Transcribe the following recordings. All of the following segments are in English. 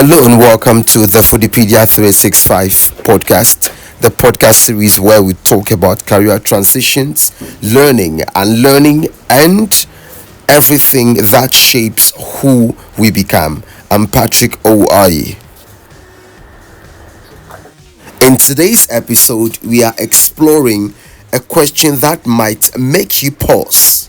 Hello and welcome to the FoodiePEDIA 365 podcast, the podcast series where we talk about career transitions, learning, unlearning, and everything that shapes who we become. I'm Patrick Aryee. In today's episode, we are exploring a question that might make you pause.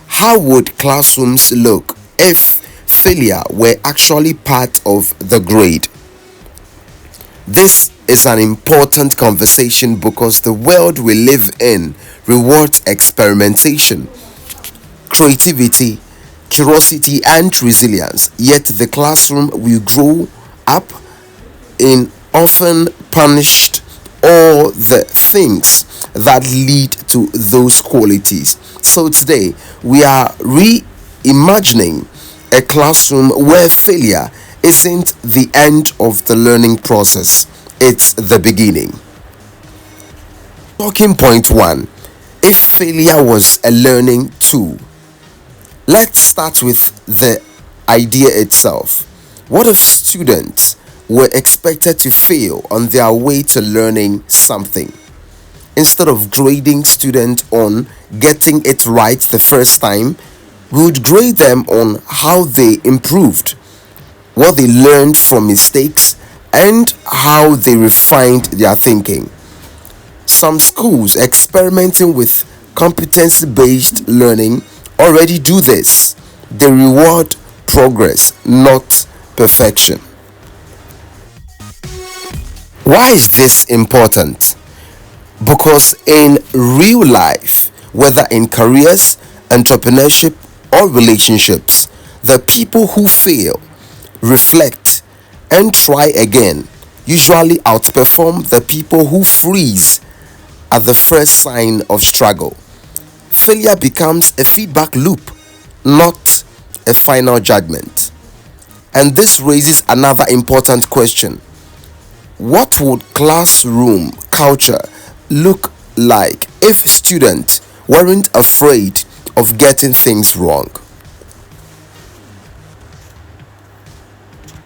How would classrooms look if failure were actually part of the grade? This is an important conversation because the world we live in rewards experimentation, creativity, curiosity, and resilience. Yet the classroom we grow up in often punished all the things that lead to those qualities. So today we are reimagining a classroom where failure isn't the end of the learning process, it's the beginning. Talking point 1. If failure was a learning tool. Let's start with the idea itself. What if students were expected to fail on their way to learning something? Instead of grading students on getting it right the first time, we would grade them on how they improved, what they learned from mistakes, and how they refined their thinking. Some schools experimenting with competency-based learning already do this. They reward progress, not perfection. Why is this important? Because in real life, whether in careers, entrepreneurship, or relationships, the people who fail, reflect, and try again usually outperform the people who freeze at the first sign of struggle. Failure becomes a feedback loop, not a final judgment. And this raises another important question. What would classroom culture look like if students weren't afraid of getting things wrong?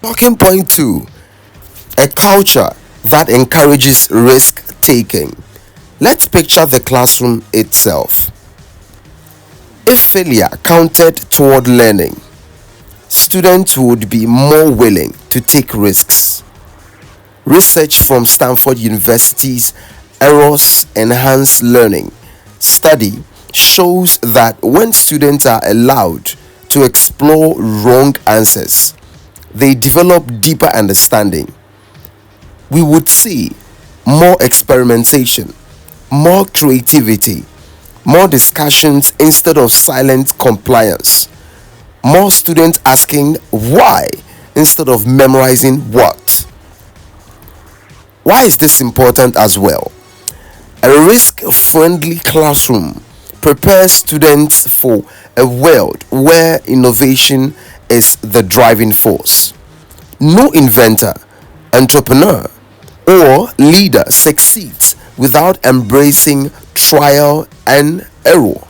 Talking point 2. A culture that encourages risk taking. Let's picture the classroom itself. If failure counted toward learning, students would be more willing to take risks. Research from Stanford University's Errors Enhanced Learning study shows that when students are allowed to explore wrong answers, they develop deeper understanding. We would see more experimentation, more creativity, more discussions instead of silent compliance, more students asking why instead of memorizing what. Why is this important as well? A risk-friendly classroom prepares students for a world where innovation is the driving force. No inventor, entrepreneur, or leader succeeds without embracing trial and error.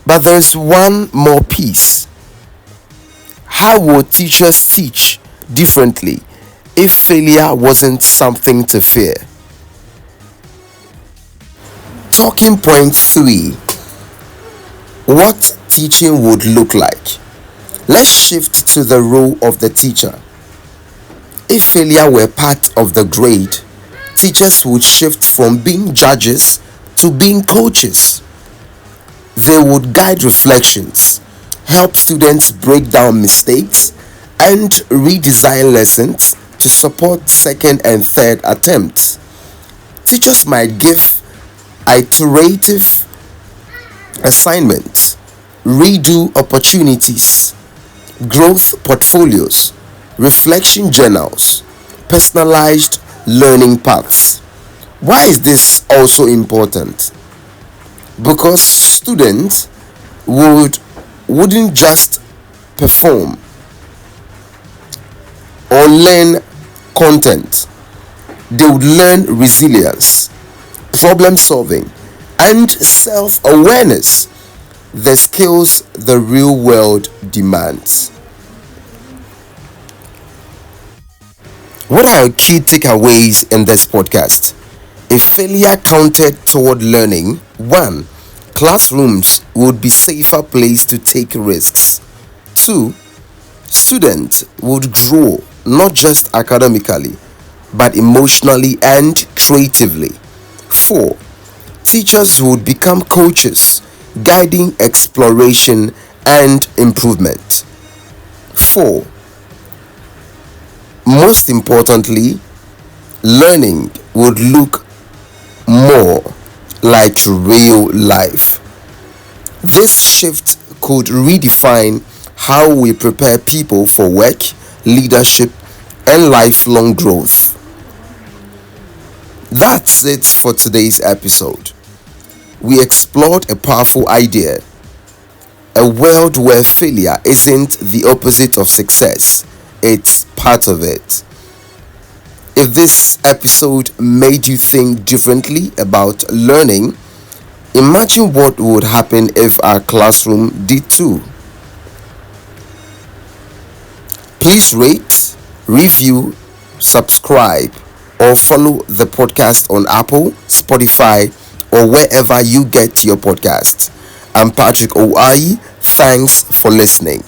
But there's one more piece. How would teachers teach differently if failure wasn't something to fear? Talking point 3. What teaching would look like. Let's shift to the role of the teacher. If failure were part of the grade, teachers would shift from being judges to being coaches. They would guide reflections, help students break down mistakes, and redesign lessons to support second and third attempts. Teachers might give iterative assignments, redo opportunities, growth portfolios, reflection journals, personalized learning paths. Why is this also important? Because students wouldn't just perform or learn content. They would learn resilience, problem solving, and self-awareness, the skills the real world demands. What are your key takeaways in this podcast? If failure counted toward learning, 1. Classrooms would be safer place to take risks. 2. Students would grow not just academically but emotionally and creatively. 4. Teachers would become coaches, guiding exploration and improvement. 4. Most importantly, learning would look more like real life. This shift could redefine how we prepare people for work, leadership, and lifelong growth. That's it for today's episode. We explored a powerful idea: a world where failure isn't the opposite of success, it's part of it. If this episode made you think differently about learning, imagine what would happen if our classroom did too. Please rate, review, subscribe, or follow the podcast on Apple, Spotify, or wherever you get your podcasts. I'm Patrick Aryee. Thanks for listening.